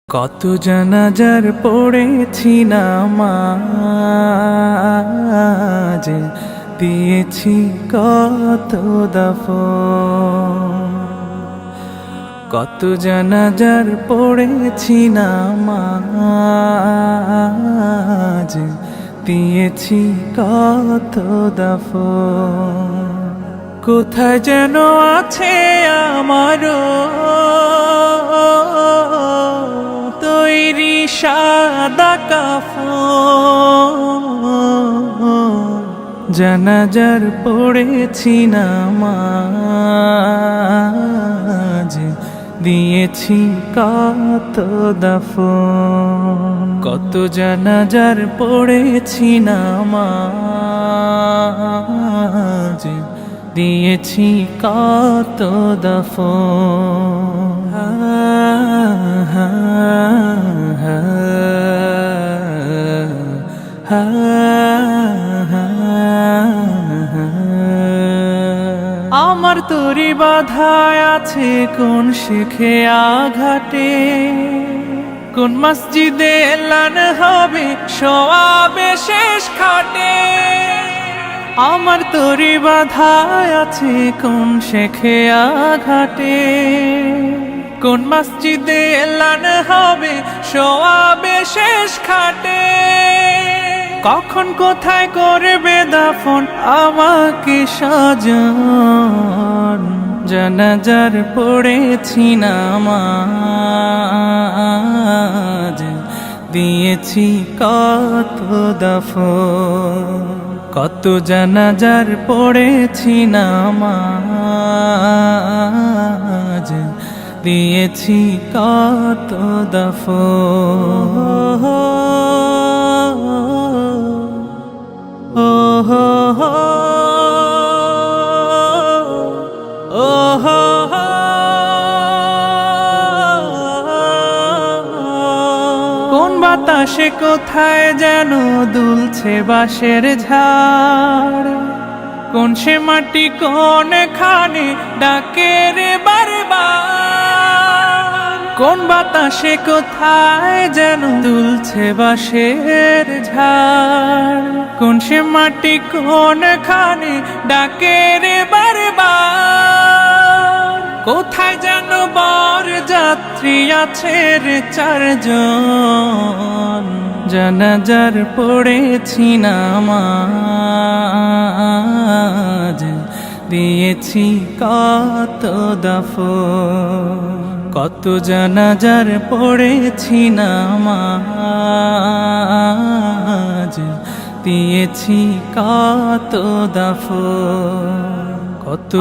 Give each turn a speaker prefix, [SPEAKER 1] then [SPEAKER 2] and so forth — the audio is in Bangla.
[SPEAKER 1] কত জানাজার পড়েছি নামাজ, দিয়েছি কত দাফন। কত জানাজার পড়েছি নামাজ, দিয়েছি কত দাফন। কোথায় যেন আছে আমারও তৈরি সাদা কাফন। জানাজার পড়েছি নামাজ, দিয়েছি কত দাফন। কত জানাজার পড়েছি নামাজ, দিয়েছি কত দাফন। আমার তরি বাধায় আছে কোন শেখে আঘাটে, কোন মসজিদে এলান হবে সওয়াবে শেষ খাটে। আমার তরি বাধায় আছে কোন শেখে আঘাটে, কোন মসজিদে এলান হবে সওয়াবে শেষ খাটে। কখন কোথায় করবে দাফন আমাকে সাজান। জানাজার পড়েছি নামাজ, দিয়েছি কত দাফন। কত জানাজার পড়েছি নামাজ, দিয়েছি কত দাফন। কোন বাতাসে কোথায় যেন দুলছে বাঁশের ঝাড়, কোন সে মাটি কোন খানে ডাকে রে বারবার। কোন বাতাসে কোথায় যেন দুলছে বাঁশের ঝাড়, কোন সে মাটি কোন খানে ডাকে রে বারবার। কোথায় যেন বর যাত্রী আছে রে চারজন। জানাজার পড়েছি নামাজ, দিয়েছি কত দাফন। কত জানাজার পড়েছি নামাজ, দিয়েছি কত দাফন। কত